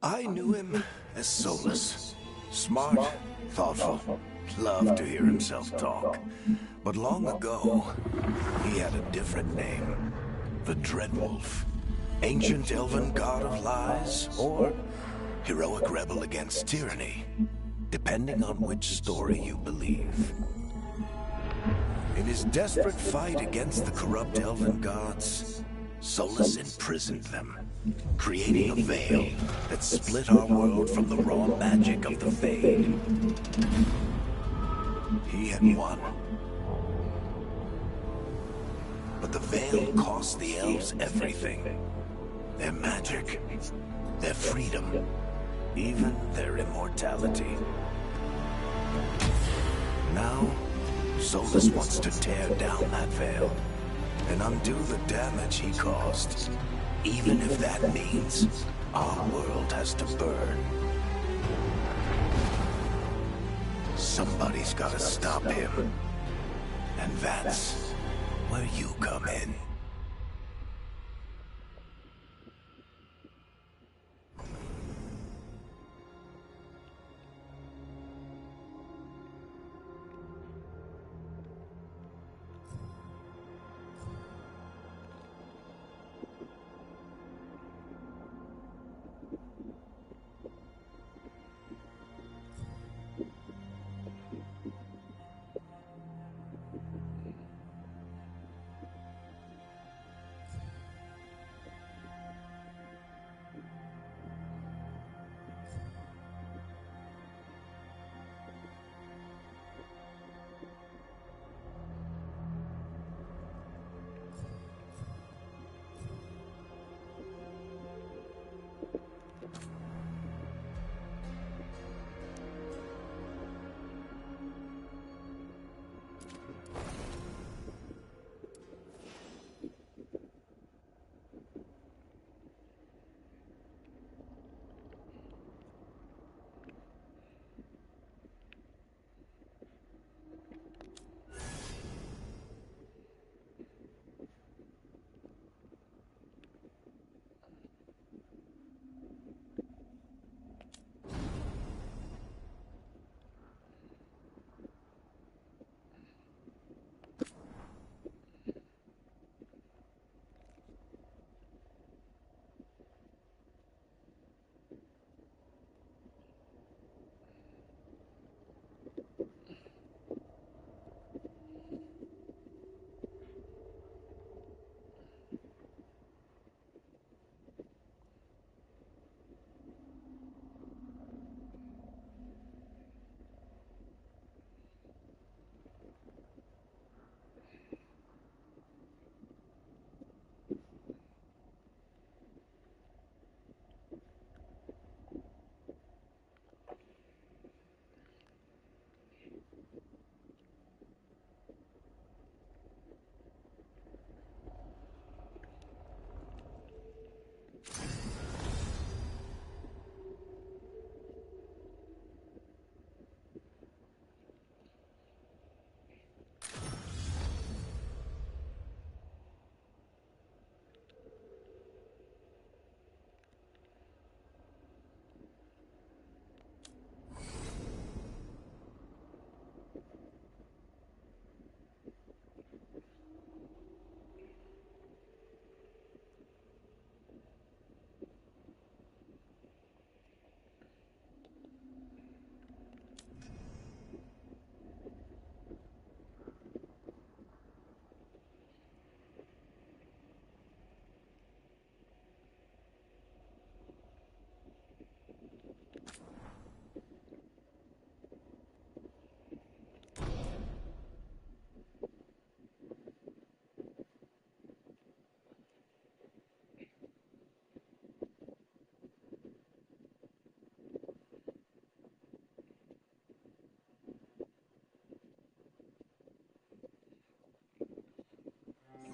I knew him as Solus. Smart, thoughtful, loved to hear himself talk. But long ago, he had a different name. The Dreadwolf. Ancient elven god of lies, or heroic rebel against tyranny, depending on which story you believe. In his desperate fight against the corrupt elven gods, Solus imprisoned them, creating a veil that split our world from the raw magic of the Fade. He had won. But the veil cost the elves everything. Their magic, their freedom, even their immortality. Now, Solus wants to tear down that veil and undo the damage he caused, even if that means our world has to burn. Somebody's gotta stop him, and that's where you come in.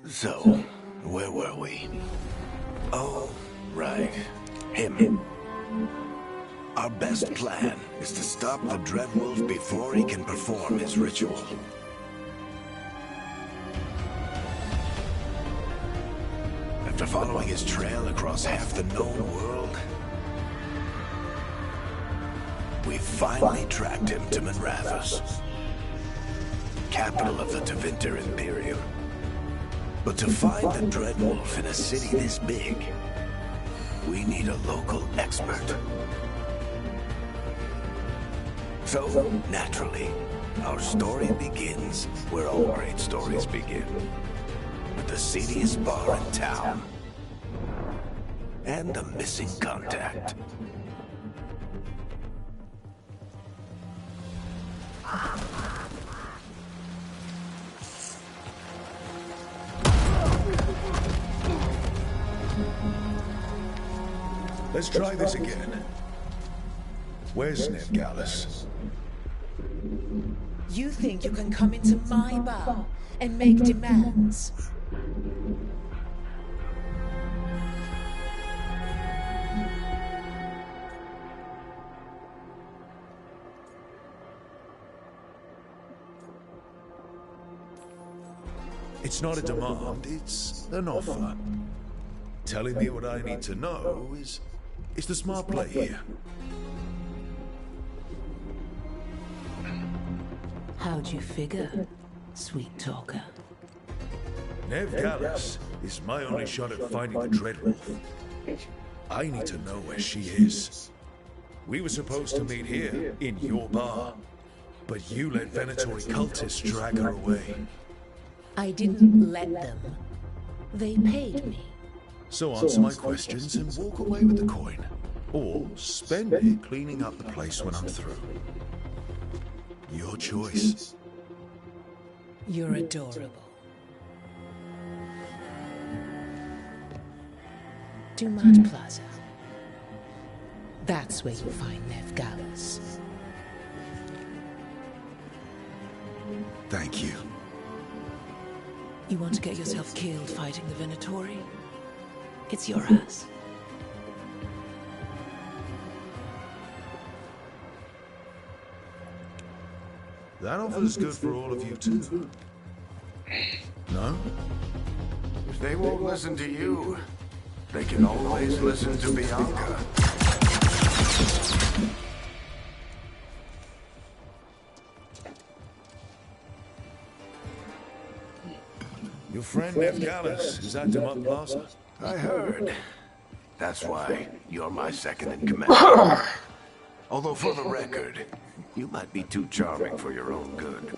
So, where were we? Oh, right. Him. Our best plan is to stop the Dreadwolf before he can perform his ritual. After following his trail across half the known world, We finally tracked him to Minrathous, capital of the Tevinter Imperium. But to find a Dreadwolf in a city this big, we need a local expert. So, naturally, our story begins where all great stories begin. With the seediest bar in town. And a missing contact. Let's try this again. Where's Hellzbellz? You think you can come into my bar and make demands? It's not a demand, it's an offer. Telling me what I need to know is the smart play here. How'd you figure, sweet talker? Hellzbellz is my only shot at finding the Dreadwolf. I need to know where she is. We were supposed to meet here, in your bar. But you let Venatori cultists drag her away. I didn't let them. They paid me. So answer my questions and walk away with the coin. Or spend it cleaning up the place when I'm through. Your choice. You're adorable. Dumat Plaza. That's where you find Hellzbellz. Thank you. You want to get yourself killed fighting the Venatori? It's your ass. That offer's good for all of you too. No? If they won't listen to you, they can always listen to Bianca. Your friend Hellzbellz is at Dumat Plaza. I heard. That's why you're my second in command. Although for the record, you might be too charming for your own good.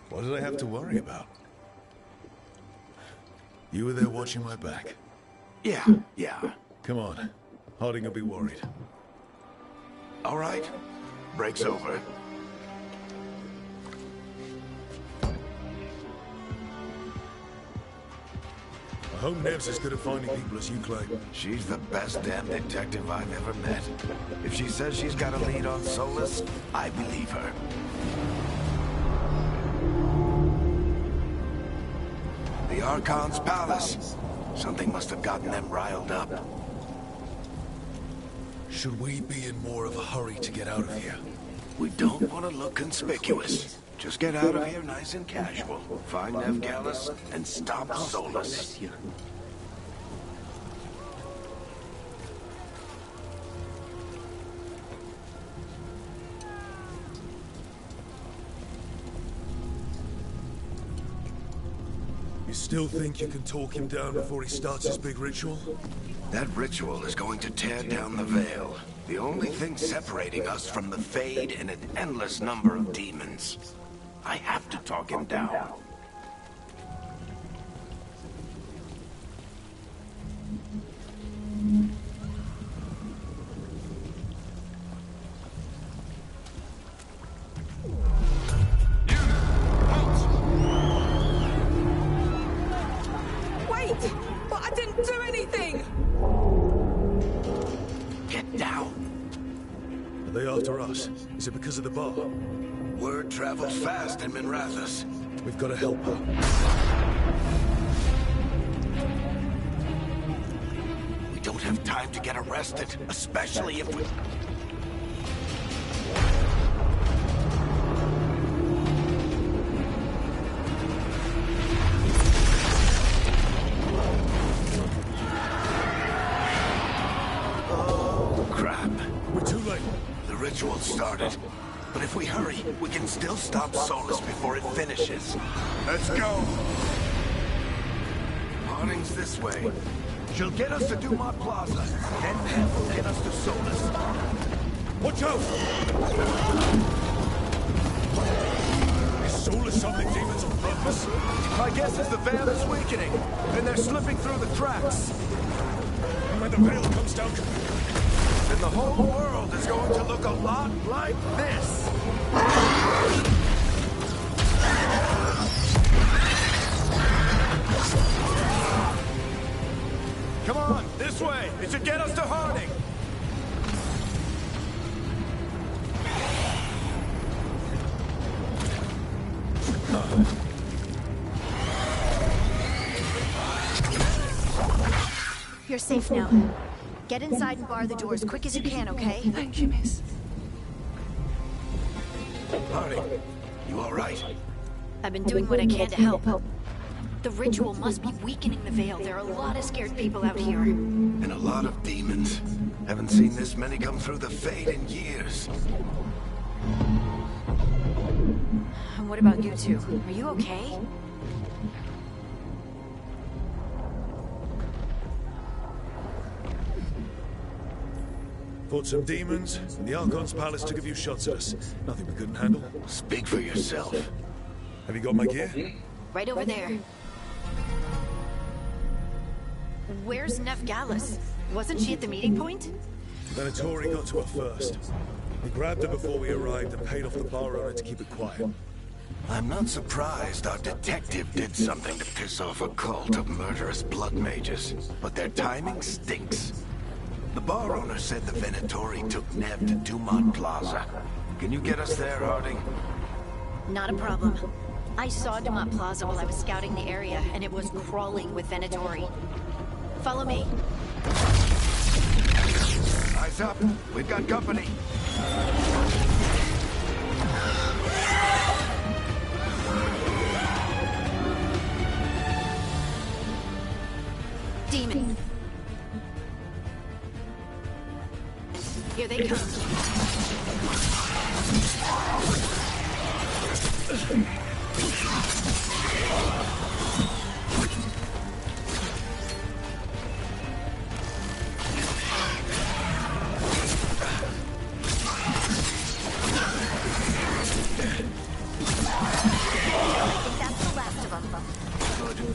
What did I have to worry about? You were there watching my back. Yeah, yeah. Come on. Harding will be worried. All right. Break's over. I hope Nev's as good at finding people as you claim. She's the best damn detective I've ever met. If she says she's got a lead on Solus, I believe her. The Archon's palace. Something must have gotten them riled up. Should we be in more of a hurry to get out of here? We don't want to look conspicuous. Just get out of here nice and casual. Find Hellzbellz and stop Solus. You still think you can talk him down before he starts his big ritual? That ritual is going to tear down the veil. The only thing separating us from the Fade and an endless number of demons. I have to talk him down. But I didn't do anything! Get down. Are they after us? Is it because of the bar? Word travels fast in Minrathous. We've got to help her. We don't have time to get arrested, especially if we... ritual started. But if we hurry, we can still stop Solus before it finishes. Let's go! Harding's this way. She'll get us to Dumont Plaza, then Nev will get us to Solus. Watch out! Is Solus summoning demons on purpose? My guess is the veil is weakening, and they're slipping through the cracks. And when the veil comes down, then the whole world is going to look a lot like this. Come on, this way. It should get us to Harding. You're safe now. Get inside and bar the door as quick as you can, okay? Thank you, miss. Harding, you all right? I've been doing what I can to help. The ritual must be weakening the veil. There are a lot of scared people out here. And a lot of demons. Haven't seen this many come through the Fade in years. And what about you two? Are you okay? fought some demons, and the Archon's palace took a few shots at us. Nothing we couldn't handle. Speak for yourself. Have you got my gear? Right over there. Where's Nev Gallus? Wasn't she at the meeting point? Venatori got to her first. We grabbed her before we arrived and paid off the bar owner to keep it quiet. I'm not surprised our detective did something to piss off a cult of murderous blood mages, but their timing stinks. The bar owner said the Venatori took Nev to Dumont Plaza. Can you get us there, Harding? Not a problem. I saw Dumont Plaza while I was scouting the area, and it was crawling with Venatori. Follow me. Eyes up. We've got company. Demon. Here they come.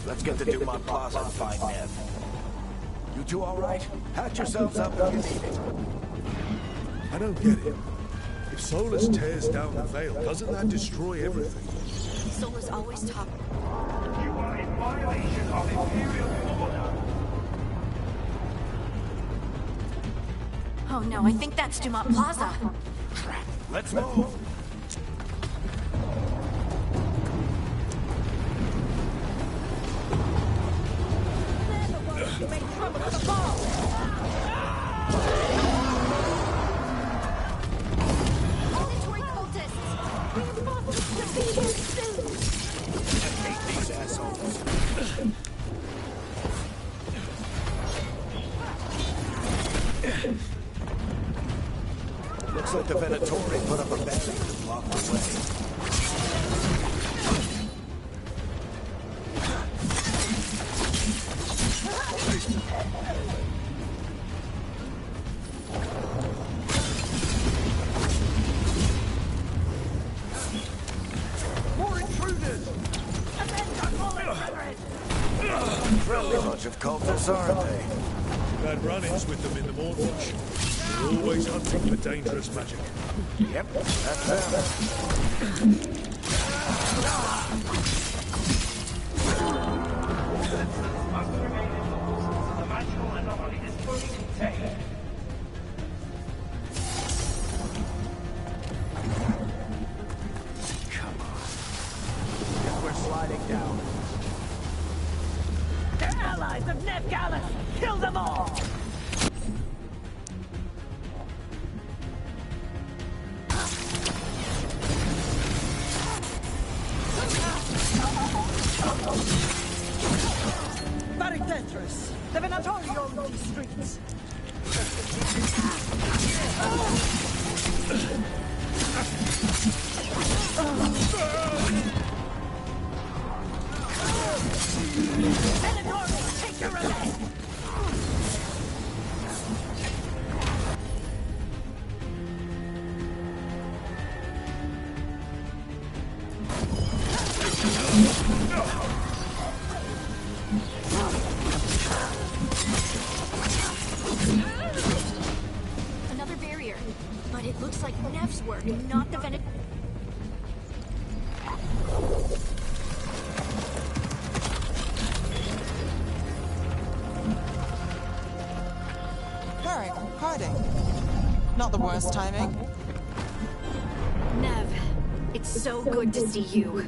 Let's get to Dumont Plaza and find Nev. You two all right? Patch yourselves up if you need it. I don't get it. If Solus tears down the veil, doesn't that destroy everything? Solus always talk. You are in violation of Imperial order. Oh no, I think that's Dumont Plaza. Let's move. Auditory cultists! We must defeat him soon! I hate these assholes. Looks like the Venatori put up a barrier to block the way. More intruders! Friendly bunch of cultists, aren't they? We've had run-ins with them in the Mornwatch. They're always hunting for dangerous magic. Yep, that's them. Must remain indoors. The magical anomaly is fully contained. Come on. Guess we're sliding down. They're allies of Nev Gallus! Kill them all! Very dangerous. The Venatori own these streets. Venator, take your revenge! Another barrier. But it looks like Nev's work, not the Venator. Herrick, hiding. Not the worst timing. Nev, it's so good to see you.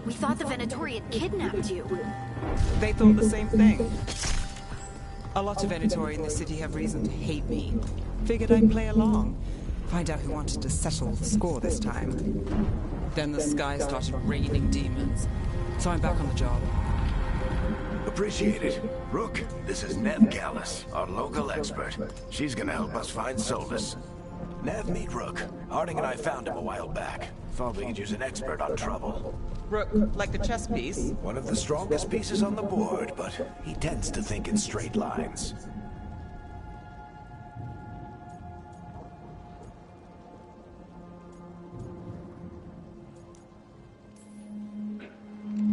We thought the Venatori had kidnapped you. They thought the same thing. A lot of Venatori in the city have reason to hate me. Figured I'd play along. Find out who wanted to settle the score this time. Then the sky started raining demons. So I'm back on the job. Appreciate it. Rook, this is Nev Gallus, our local expert. She's gonna help us find Solus. Nev, meet Rook. Harding and I found him a while back. Thought we could use an expert on trouble. Rook, like the chess piece? One of the strongest pieces on the board, but he tends to think in straight lines.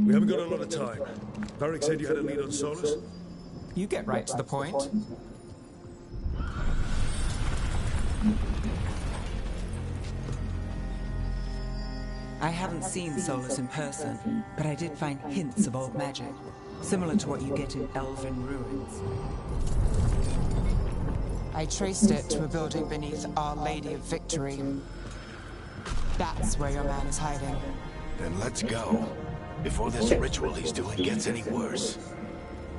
We haven't got a lot of time. Varric said you had a lead on Solus? You get right to the point. I haven't seen Solus in person, but I did find hints of old magic, similar to what you get in elven ruins. I traced it to a building beneath Our Lady of Victory. That's where your man is hiding. Then let's go. Before this ritual he's doing gets any worse.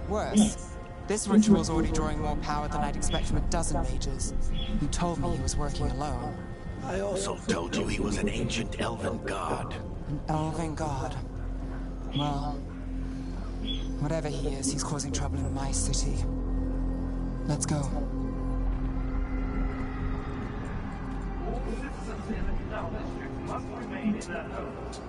Worse, this ritual's already drawing more power than I'd expect from a dozen mages. You told me he was working alone. I also told you he was an ancient elven god. An elven god. Well, whatever he is, he's causing trouble in my city. Let's go. All citizens in the canal district must remain in their homes.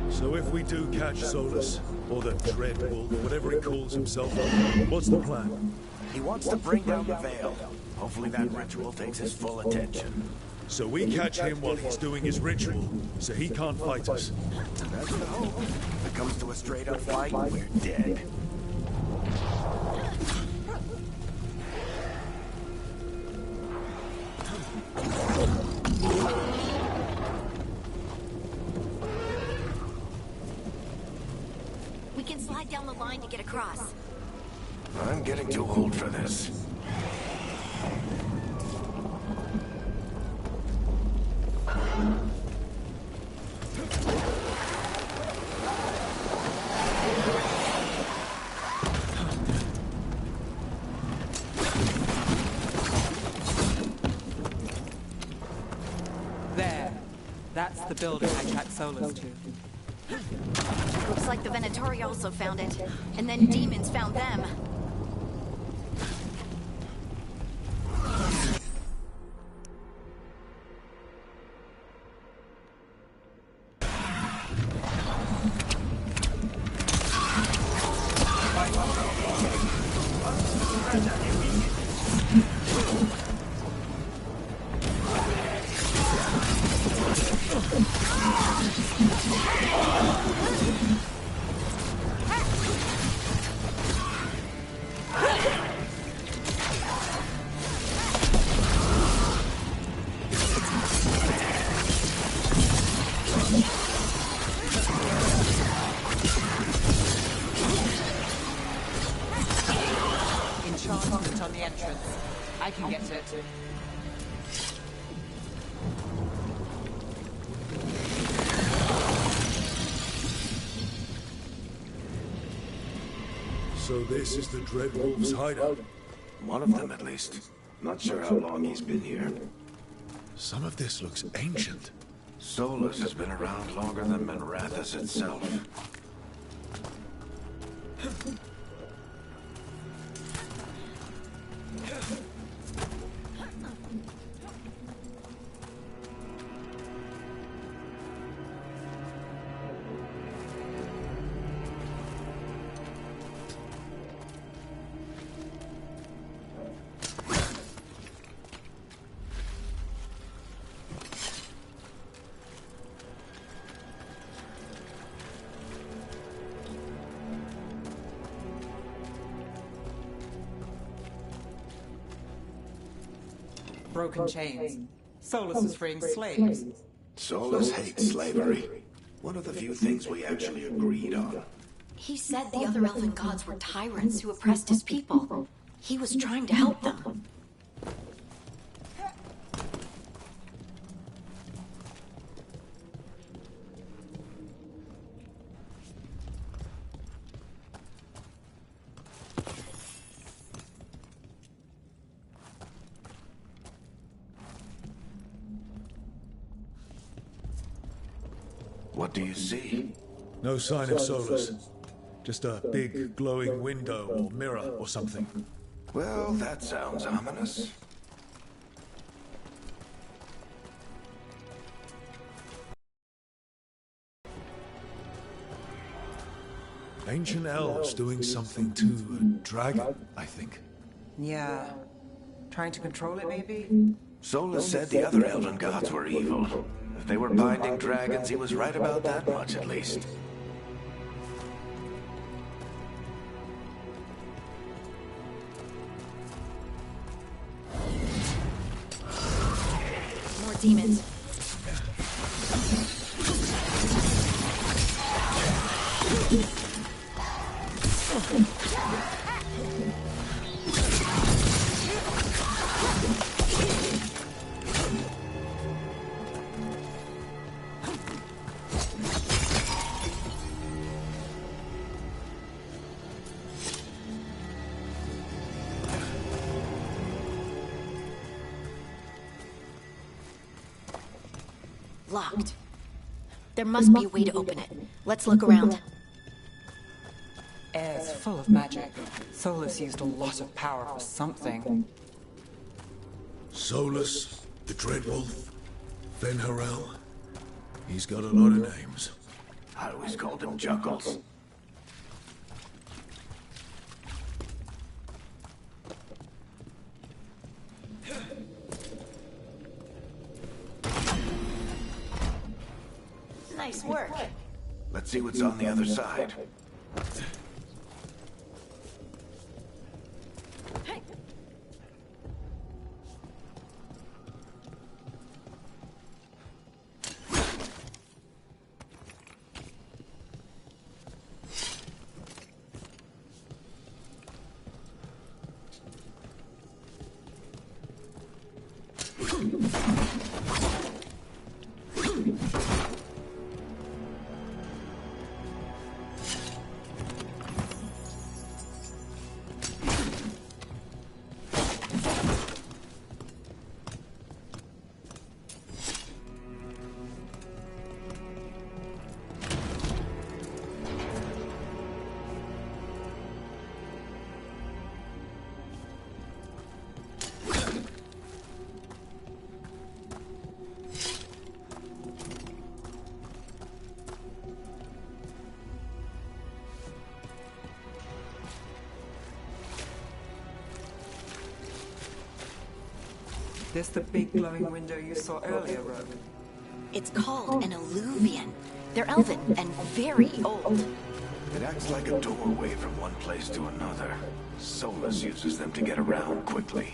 So if we do catch Solus, or the Dread Wolf, whatever he calls himself, what's the plan? He wants to bring down the veil. Hopefully that ritual takes his full attention. So we catch him while he's doing his ritual, so he can't fight us. That's the hope. If it comes to a straight-up fight, we're dead. We can slide down the line to get across. I'm getting too old for this. There. That's the building I tracked Solus to. Looks like the Venatori also found it. And then demons found them. Enchantment on the entrance. I can get it. So this is the Dread Wolf's hideout. One of them, at least. Not sure how long he's been here. Some of this looks ancient. Solus has been around longer than Minrathous itself. Broken chains. Solus is freeing slaves. Solus hates slavery. One of the few things we actually agreed on. He said the other elven gods were tyrants who oppressed his people. He was trying to help them. What do you see? No sign of Solus. Just a big glowing window or mirror or something. Well, that sounds ominous. Ancient elves doing something to a dragon, I think. Yeah. Trying to control it, maybe? Solus said the other elven gods were evil. If they were binding dragons, he was right about that much, at least. More demons. Locked. There must be a way to open it. Let's look around. Air's full of magic. Solus used a lot of power for something. Solus, the Dreadwolf, Venharel. He's got a lot of names. I always called him Juggles. Nice work. Let's see what's on the other side. This the big glowing window you saw earlier, Rogue? It's called an alluvian. They're elven and very old. It acts like a doorway from one place to another. Solus uses them to get around quickly.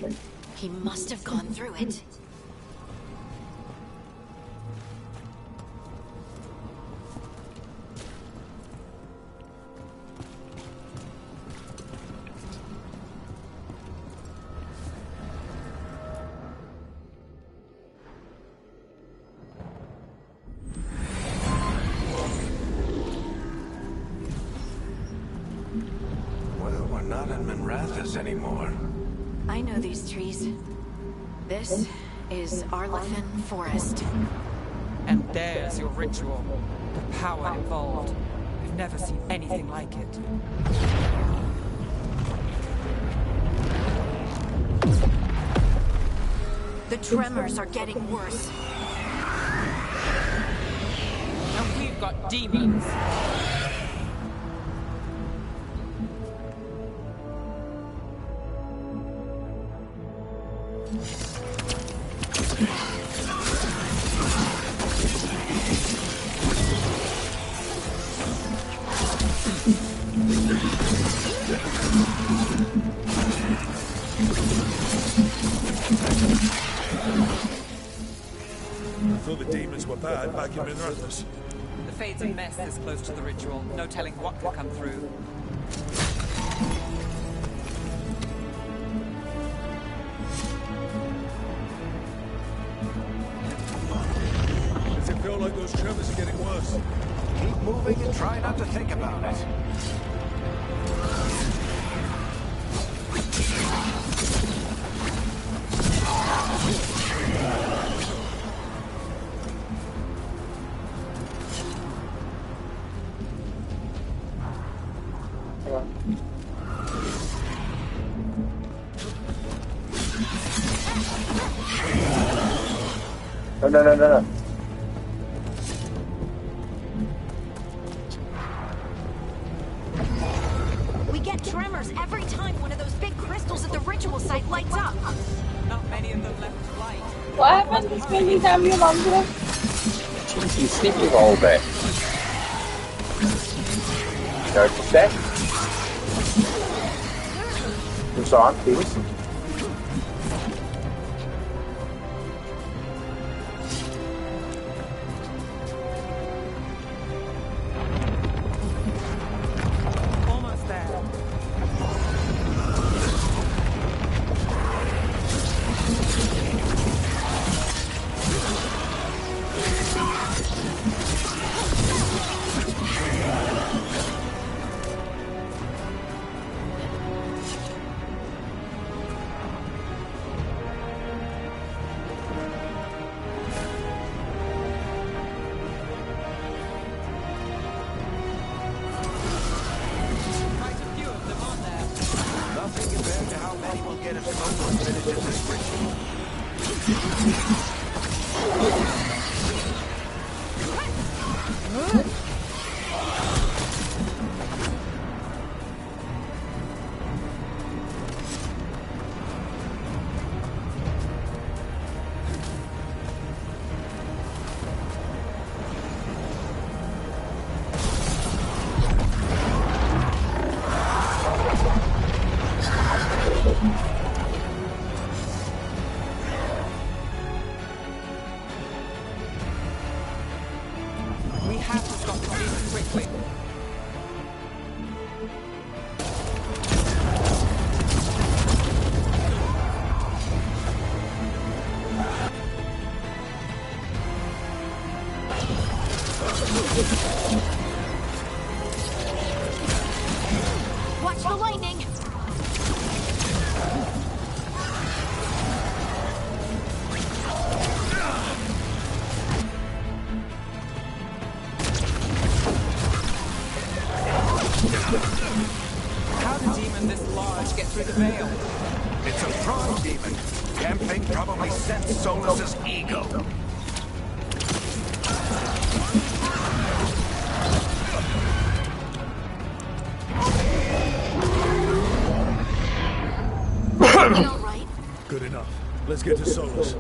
He must have gone through it. Anymore. I know these trees. This is Arlethan Forest. And there's your ritual. The power involved. I've never seen anything like it. The tremors are getting worse. And we've got demons. were bad back in Minrathous. The Fade's a mess this close to the ritual. No telling what will come through. Does it feel like those tremors are getting worse? Keep moving and try not to think about it. No. We get tremors every time one of those big crystals at the ritual site lights up. Not many of them left to light. What happened to spending time with your mom today? Jeez, you sleeping all day. Go to stay. Who's on, please? Almost there. Quite a few of them on there. Nothing compared to how many will get if someone finishes this ritual. We have to stop the demon quickly. Watch the lightning! How did demon this large get through the veil? It's a prime demon. Damn thing probably sensed Solus's ego. You all right? Good enough. Let's get to Solus.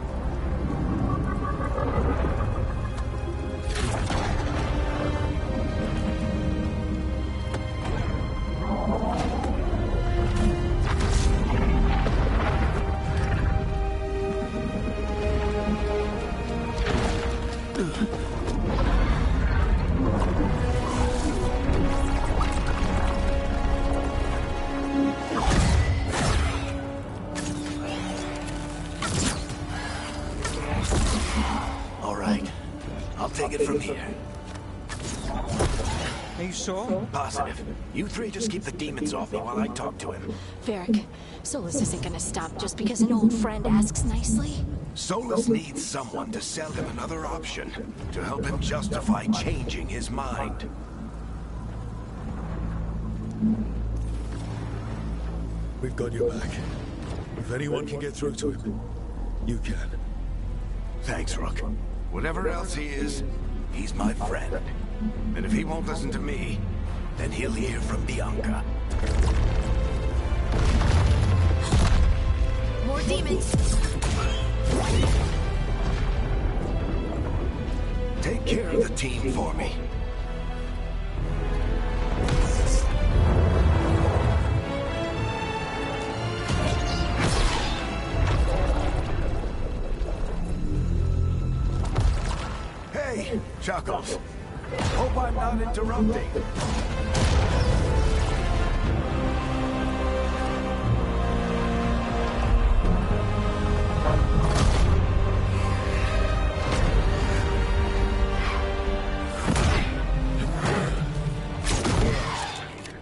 All right. I'll take it from here. Are you sure? Positive. You three just keep the demons off me while I talk to him. Varric, Solus isn't gonna stop just because an old friend asks nicely. Solus needs someone to sell him another option, to help him justify changing his mind. We've got your back. If anyone can get through to him, you can. Thanks, Rook. Whatever else he is, he's my friend. And if he won't listen to me, then he'll hear from Bianca. More demons! Take care of the team for me. Chuckles. Hope I'm not interrupting.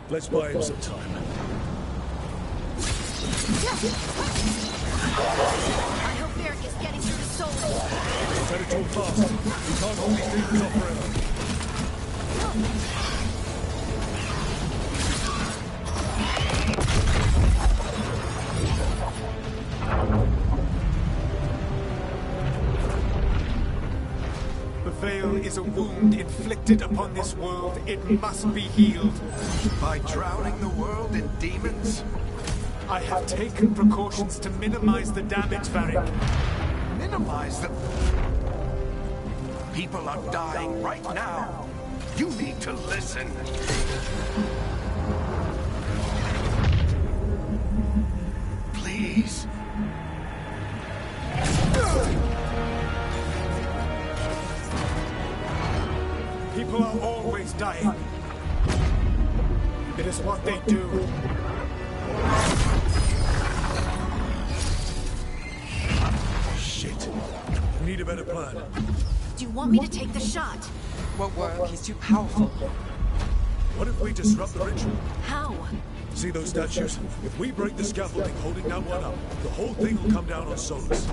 Let's buy him some time. I hope Varric is getting through the soul. Better talk fast. We can't hold these demons off forever. The veil is a wound inflicted upon this world. It must be healed. By drowning the world in demons? I have taken precautions to minimize the damage, Varric. Minimize the... People are dying right now. You need to listen. Please. People are always dying. It is what they do. Shit. We need a better plan. Do you want me to take the shot? Won't work. He's too powerful. What if we disrupt the ritual? How? See those statues? If we break the scaffolding holding that one up, the whole thing will come down on Solus.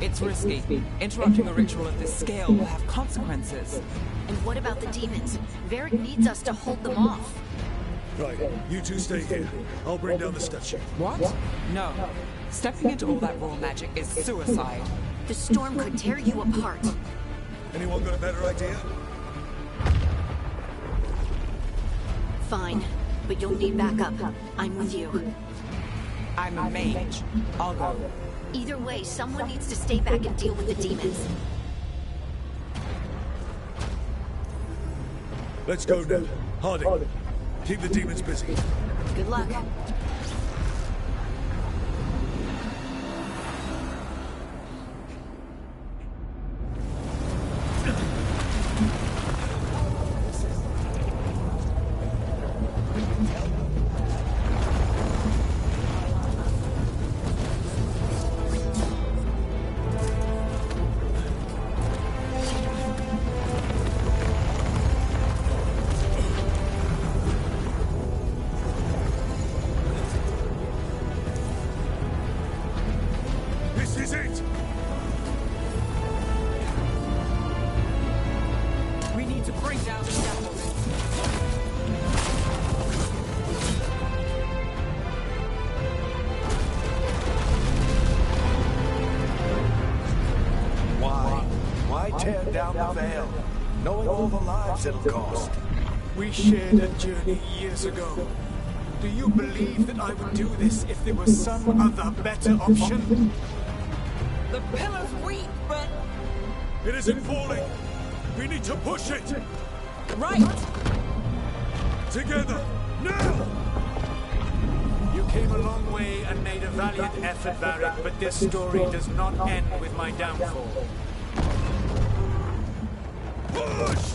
It's risky. Interrupting a ritual of this scale will have consequences. And what about the demons? Varric needs us to hold them off. Right, you two stay here. I'll bring down the statue. What? No. Stepping into all that raw magic is suicide. The storm could tear you apart. Anyone got a better idea? Fine, but you'll need backup. I'm with you. I'm a mage. I'll go. Either way, someone needs to stay back and deal with the demons. Let's go now. Harding, keep the demons busy. Good luck. Tear down the veil, knowing all the lives it'll cost. We shared a journey years ago. Do you believe that I would do this if there was some other better option? The pillar's weak, but... It isn't falling. We need to push it. Right. Together, now! You came a long way and made a valiant effort, Varric, but this story does not end with my downfall. Push!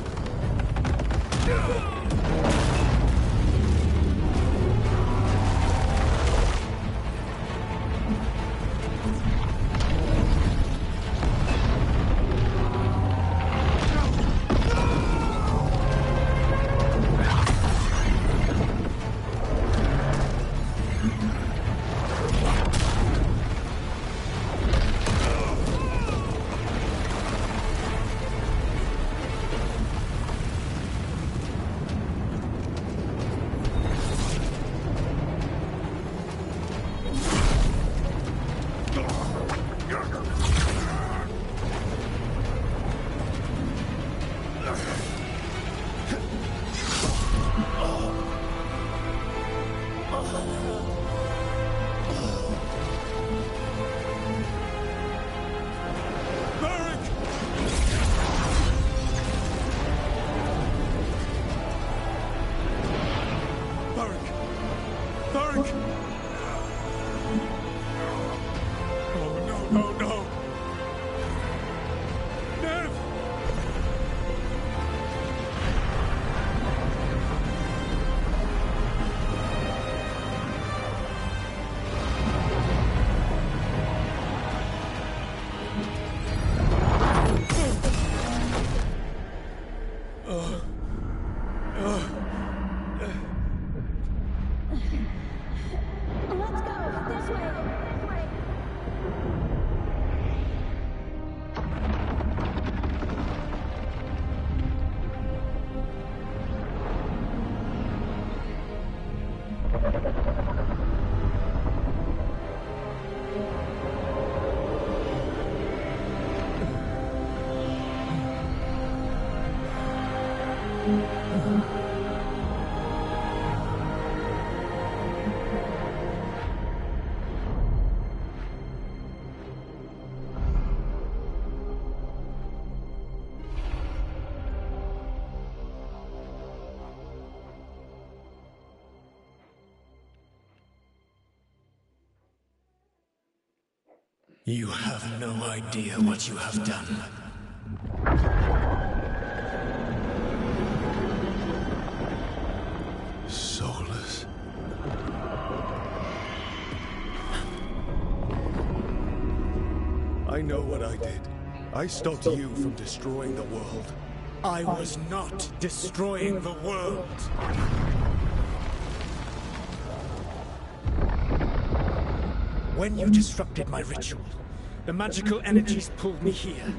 Let's go! This way! This way! You have no idea what you have done. Soulless. I know what I did. I stopped you from destroying the world. I was not destroying the world. When you disrupted my ritual, the magical energies pulled me here,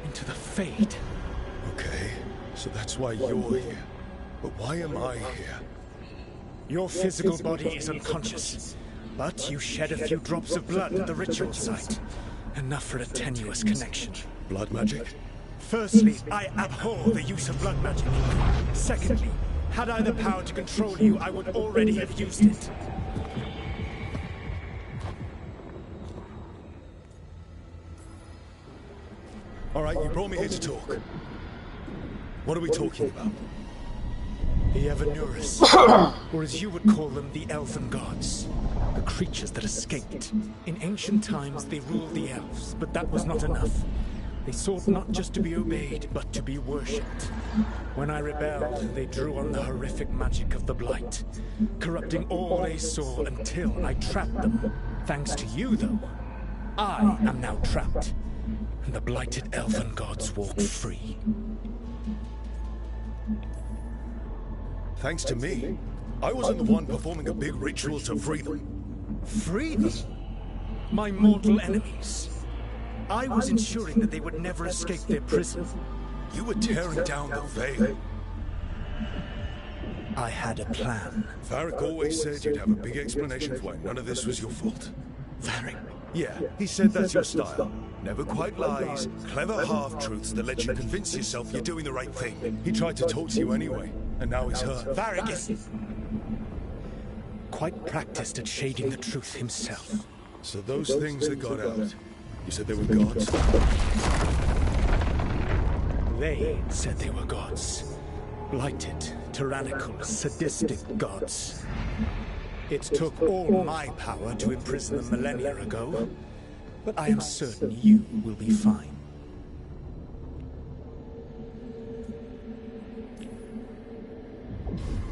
into the Fade. Okay, so that's why you're here. But why am I here? Your physical body is unconscious, but you shed a few drops of blood at the ritual site. Enough for a tenuous connection. Blood magic? Firstly, I abhor the use of blood magic. Secondly, had I the power to control you, I would already have used it. All right, you brought me here to talk. What are we talking about? The Evanurus, or as you would call them, the Elven Gods. The creatures that escaped. In ancient times, they ruled the elves, but that was not enough. They sought not just to be obeyed, but to be worshipped. When I rebelled, they drew on the horrific magic of the Blight, corrupting all they saw until I trapped them. Thanks to you, though, I am now trapped, and the blighted Elven Gods walk free. Thanks to me. I wasn't the one performing a big ritual to free them. Free them? My mortal enemies. I was ensuring that they would never escape their prison. You were tearing down the veil. I had a plan. Varric always said you'd have a big explanation for why none of this was your fault. Varric? Yeah, he said that's your style. Never quite lies, clever half-truths that let you convince yourself you're doing the right thing. He tried to talk to you anyway, and now he's hurt. Varric is quite practiced at shading the truth himself. So those things that got out, you said they were gods? They said they were gods. Blighted, tyrannical, sadistic gods. It took all my power to imprison them millennia ago, but I am certain you will be fine.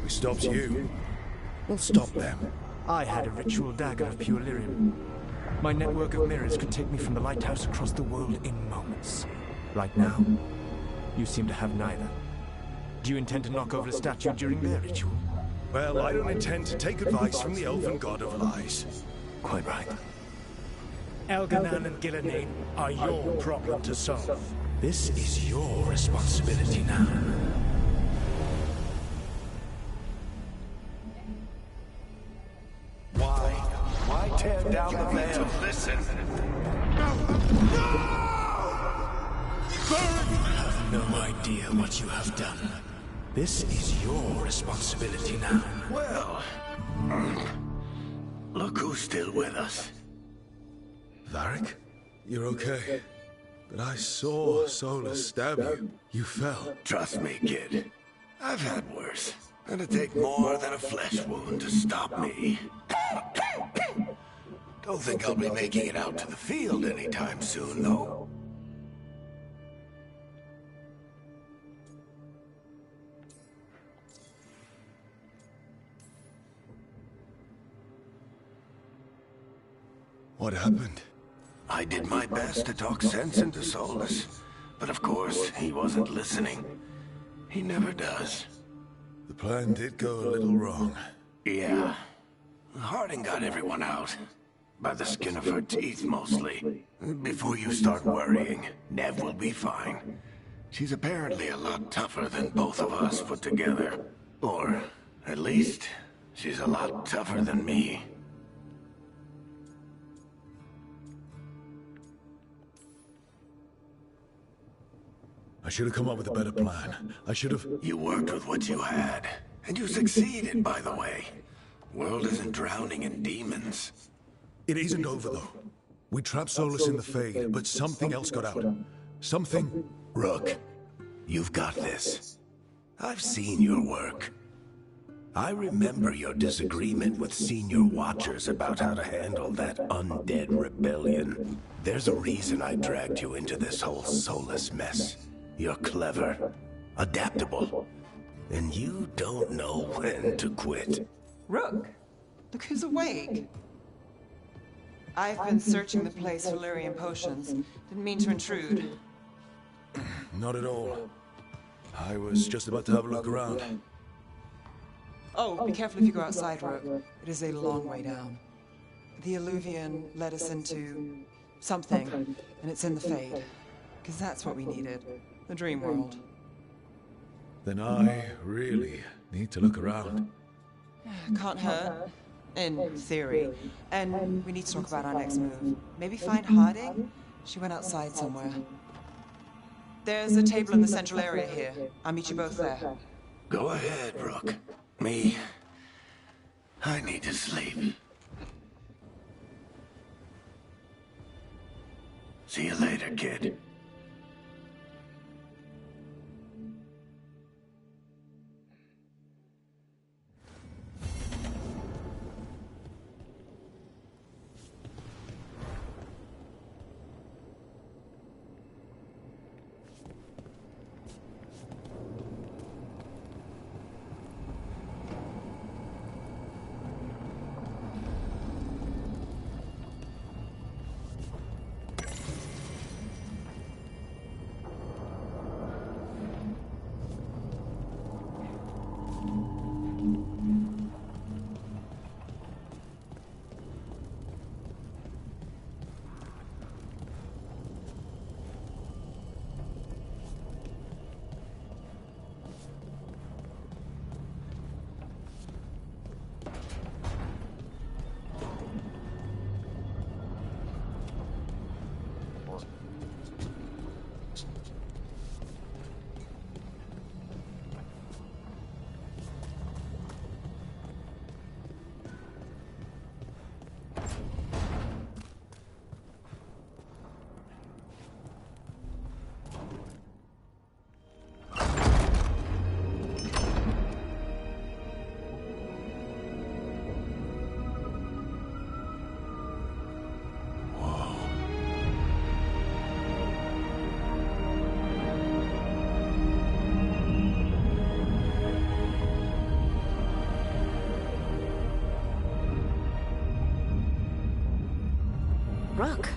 We stopped you. We'll stop them. I had a ritual dagger of pure lyrium. My network of mirrors could take me from the lighthouse across the world in moments. Right now, you seem to have neither. Do you intend to knock over a statue during their ritual? Well, I don't intend to take advice from the elven god of lies. Quite right. Elganan and Gillenane are your problem to solve. This is your responsibility now. Why tear down the veil? Listen. You have no idea what you have done. This is your responsibility now. Well, look who's still with us. Varric? You're okay. But I saw Solus stab you. You fell. Trust me, kid. I've had worse. It'd take more than a flesh wound to stop me. Don't think I'll be making it out to the field anytime soon, though. What happened? I did my best to talk sense into Solus, but of course, he wasn't listening. He never does. The plan did go a little wrong. Yeah. Harding got everyone out. By the skin of her teeth, mostly. Before you start worrying, Nev will be fine. She's apparently a lot tougher than both of us put together. Or, at least, she's a lot tougher than me. I should have come up with a better plan. I should have... You worked with what you had. And you succeeded, by the way. World isn't drowning in demons. It isn't over, though. We trapped Solus in the Fade, but something else got out. Something... Rook, you've got this. I've seen your work. I remember your disagreement with senior watchers about how to handle that undead rebellion. There's a reason I dragged you into this whole Solus mess. You're clever, adaptable, and you don't know when to quit. Rook, look who's awake. I've been searching the place for lyrium potions. Didn't mean to intrude. Not at all. I was just about to have a look around. Oh, be careful if you go outside, Rook. It is a long way down. The Illuvian led us into something, and it's in the Fade. Because that's what we needed. The dream world. Then I really need to look around. Can't hurt. In theory. And we need to talk about our next move. Maybe find Harding? She went outside somewhere. There's a table in the central area here. I'll meet you both there. Go ahead, Rook. I need to sleep. See you later, kid. Rook,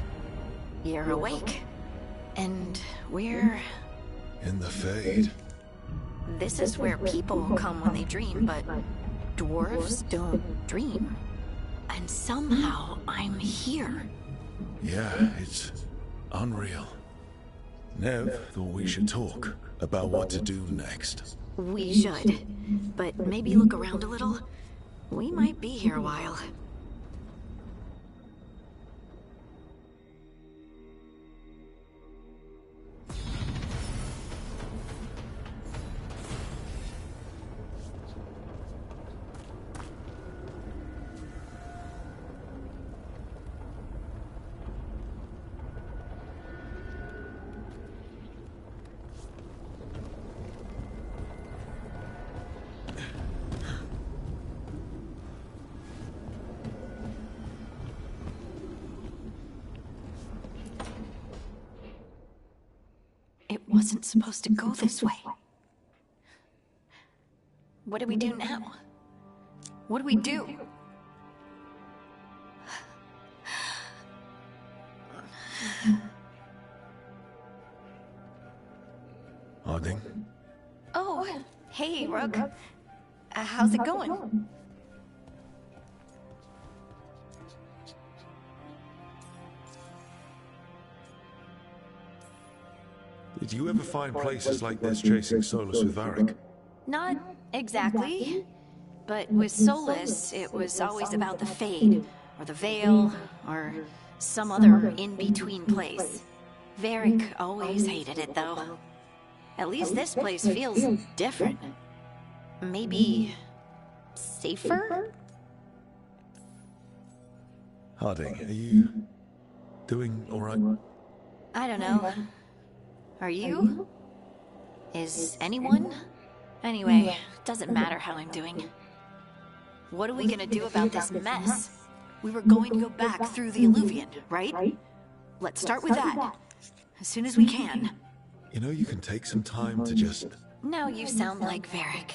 you're awake. And we're... In the Fade. This is where people come when they dream, but dwarves don't dream. And somehow I'm here. Yeah, it's unreal. Nev thought we should talk about what to do next. We should. But maybe look around a little. We might be here a while. It wasn't supposed to go this way. What do we do now? What do we do? Harding? Oh, hey, Rook. How's it going? Did you ever find places like this chasing Solus with Varric? Not exactly. But with Solus, it was always about the Fade, or the Veil, or some other in-between place. Varric always hated it, though. At least this place feels different. Maybe safer? Harding, are you doing all right? I don't know. Are you? Is anyone? Anyway, doesn't matter how I'm doing. What are we gonna do about this mess? We were going to go back through the Illuvian, right? Let's start with that. As soon as we can. You know, you can take some time to just... Now you sound like Varric.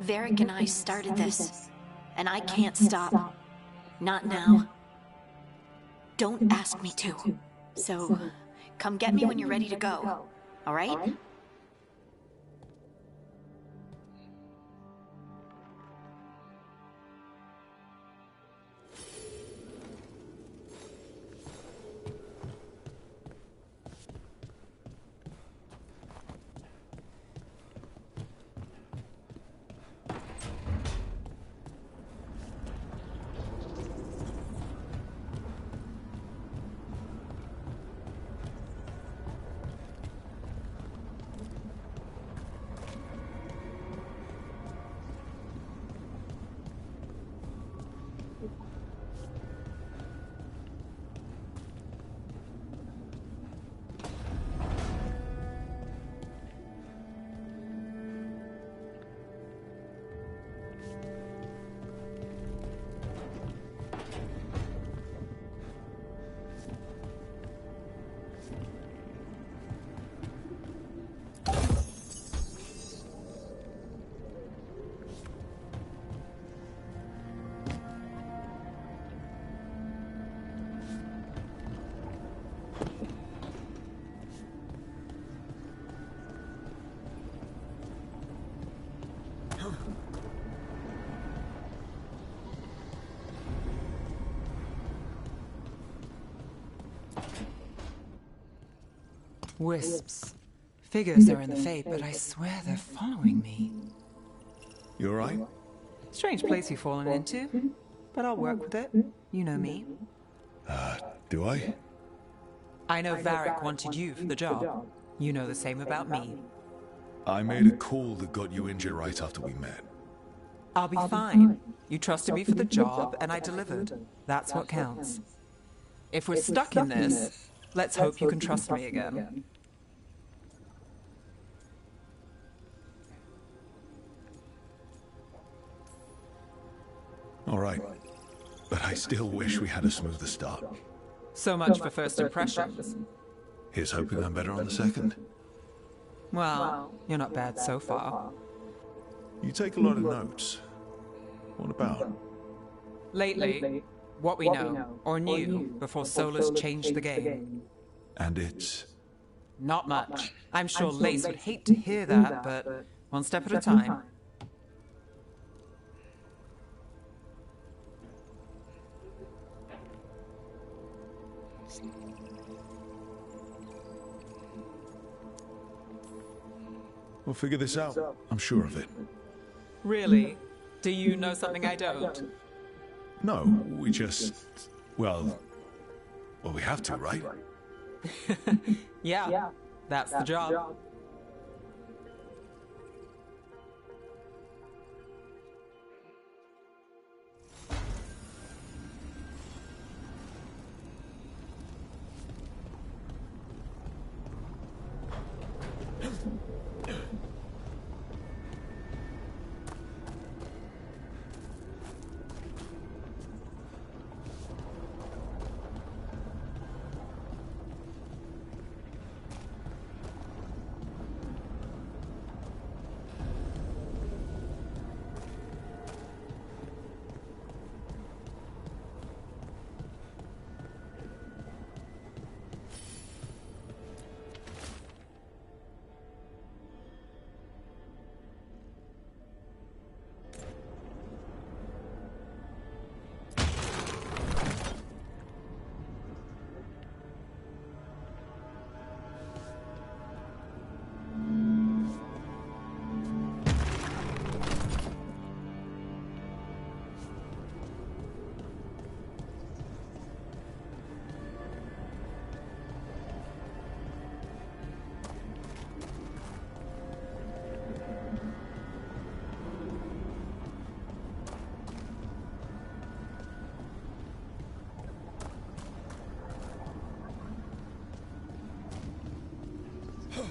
Varric and I started this, and I can't stop. Not now. Don't ask me to. So, come get me when you're ready to go. All right? Wisps. Figures are in the Fade, but I swear they're following me. You all right? Strange place you've fallen into, but I'll work with it. You know me. Do I? I know Varric wanted you for the job. You know the same about me. I made a call that got you injured right after we met. I'll be fine. You trusted me for the job, and I delivered. That's what counts. If we're stuck in this, let's hope you can trust me again. All right. But I still wish we had a smoother start. So much for first impressions. Here's hoping I'm better on the second. Well, you're not bad so far. You take a lot of notes. What about? Lately, what we know, or knew, before Solus changed the game. And it's... Not much. I'm sure Lace would hate to hear that, but one step at a time. We'll figure this out. I'm sure of it. Really? Do you know something I don't? No, we just... Well, we have to, right? Yeah, that's the job.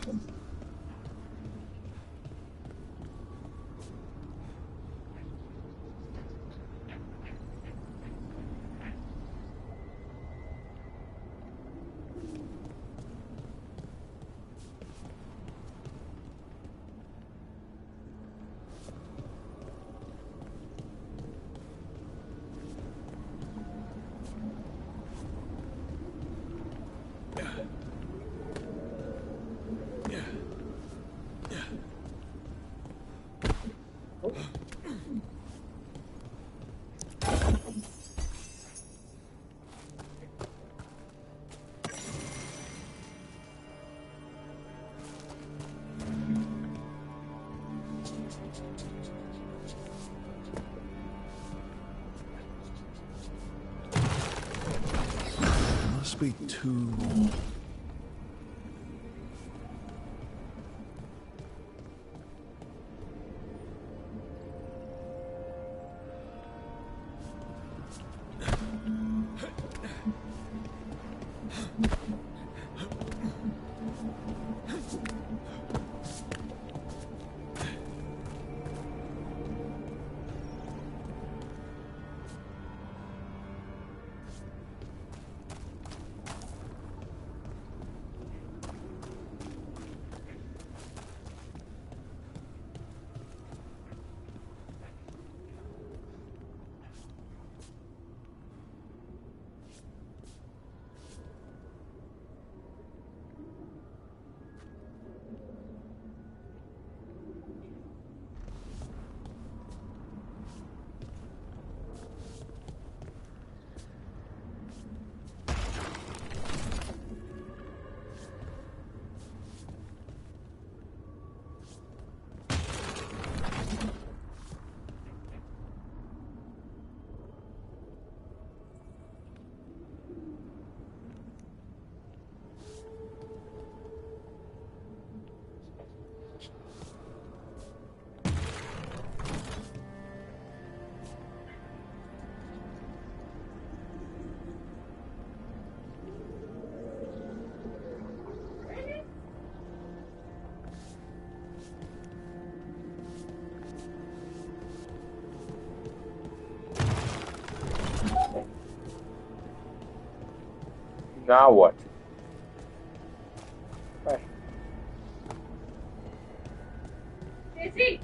Must be two more. Now what? Right. Daisy!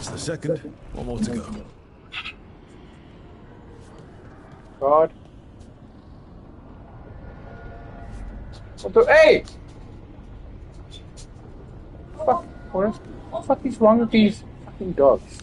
That's the second. One more to go. God. What the? Hey! What the fuck is wrong with these fucking dogs?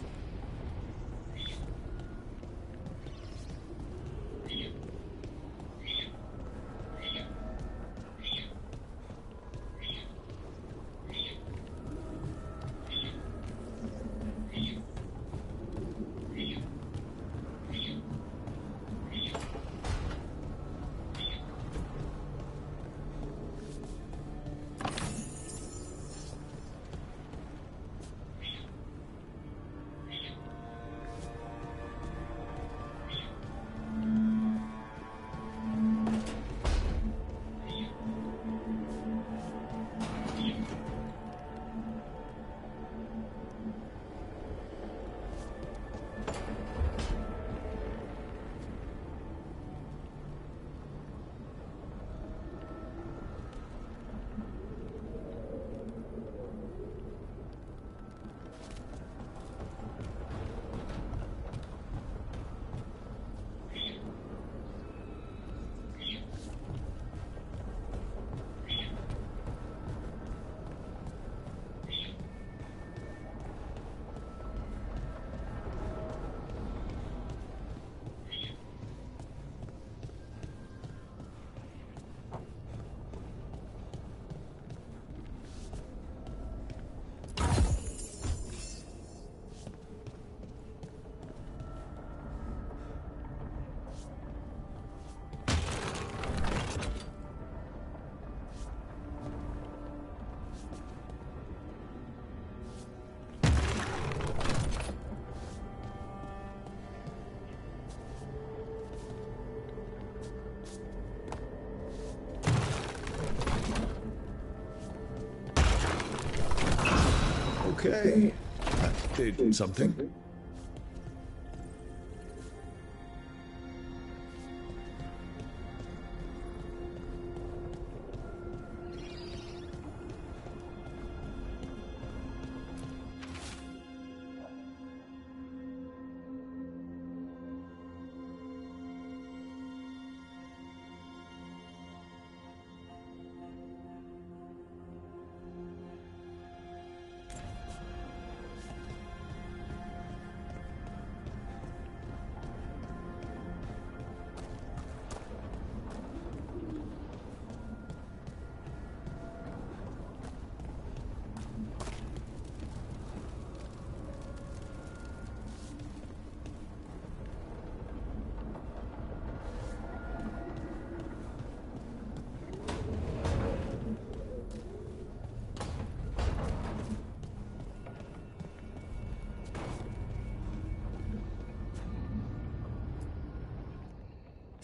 Okay. That did something.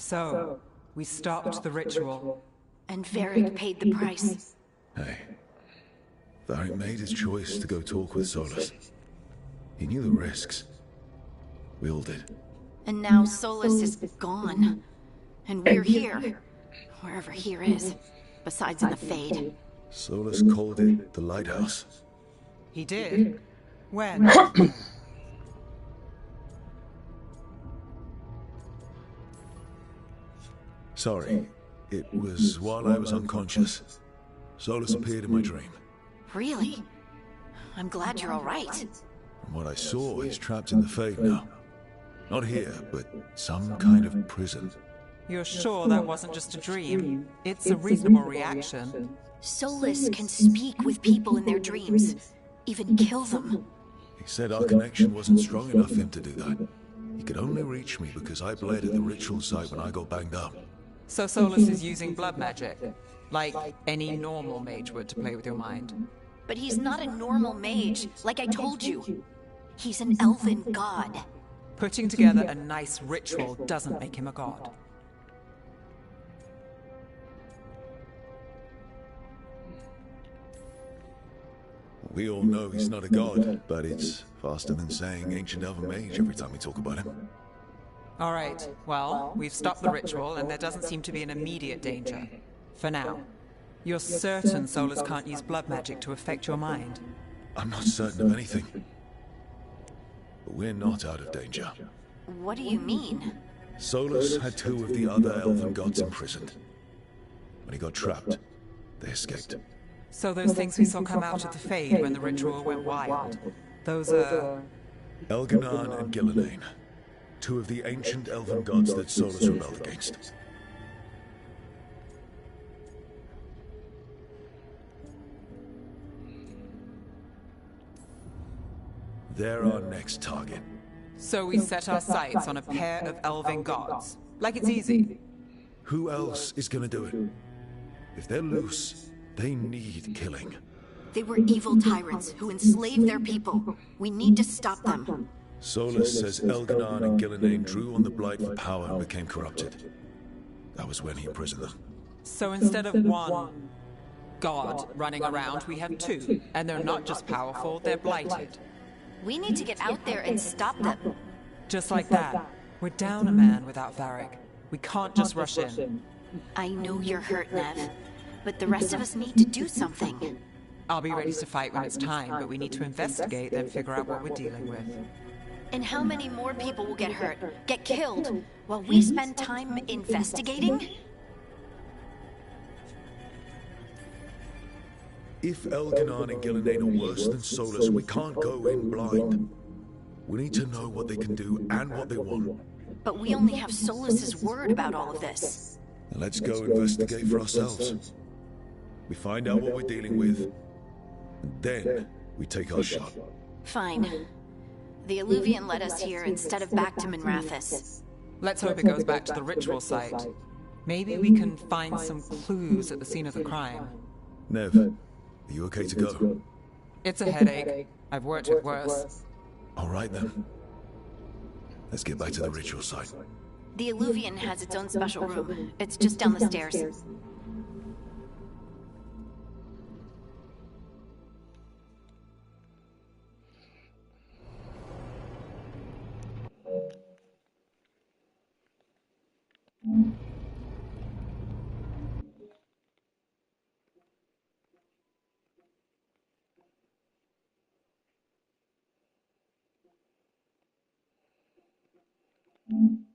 So, we stopped the ritual. And Varric paid the price. Hey. Varric made his choice to go talk with Solus. He knew the risks. We all did. And now Solus is gone. And we're here. Wherever here is. Besides in the Fade. Solus called it the Lighthouse. He did? When? Sorry. It was while I was unconscious. Solus appeared in my dream. Really? I'm glad you're all right. From what I saw, he's trapped in the Fade now. Not here, but some kind of prison. You're sure that wasn't just a dream? It's a reasonable reaction. Solus can speak with people in their dreams. Even kill them. He said our connection wasn't strong enough for him to do that. He could only reach me because I bled at the ritual site when I got banged up. So Solus is using blood magic? Like any normal mage would to play with your mind? But he's not a normal mage, like I told you. He's an elven god. Putting together a nice ritual doesn't make him a god. We all know he's not a god, but it's faster than saying ancient elven mage every time we talk about him. All right, well, we've stopped the ritual and there doesn't seem to be an immediate danger. For now. You're certain Solus can't use blood magic to affect your mind? I'm not certain of anything. But we're not out of danger. What do you mean? Solus had two of the other elven gods imprisoned. When he got trapped, they escaped. So those things we saw come out of the Fade when the ritual went wild, those are... Elganan and Gillenane. Two of the ancient elven gods that Solus rebelled against. They're our next target. So we set our sights on a pair of elven gods. Like it's easy. Who else is gonna do it? If they're loose, they need killing. They were evil tyrants who enslaved their people. We need to stop them. Solus says Elganan and Gillenane drew on the Blight for power and became corrupted. That was when he imprisoned them. So instead of one god running around, we have two. And they're not just powerful, they're blighted. We need to get out there and stop them. Just like that. We're down a man without Varric. We can't just rush in. I know you're hurt, Nev. But the rest of us need to do something. I'll be ready to fight when it's time, but we need to investigate and figure out what we're dealing with. And how many more people will get hurt, get killed, while we spend time investigating? If Elganan and Gillenane are worse than Solus, we can't go in blind. We need to know what they can do and what they want. But we only have Solus's word about all of this. Let's go investigate for ourselves. We find out what we're dealing with, and then we take our shot. Fine. The Illuvian led us here instead of back to Minrathous. Let's hope it goes back to the ritual site. Maybe we can find some clues at the scene of the crime. Nev, are you okay to go? It's a headache. I've worked with worse. All right then. Let's get back to the ritual site. The Illuvian has its own special room. It's just down the stairs. Hmm.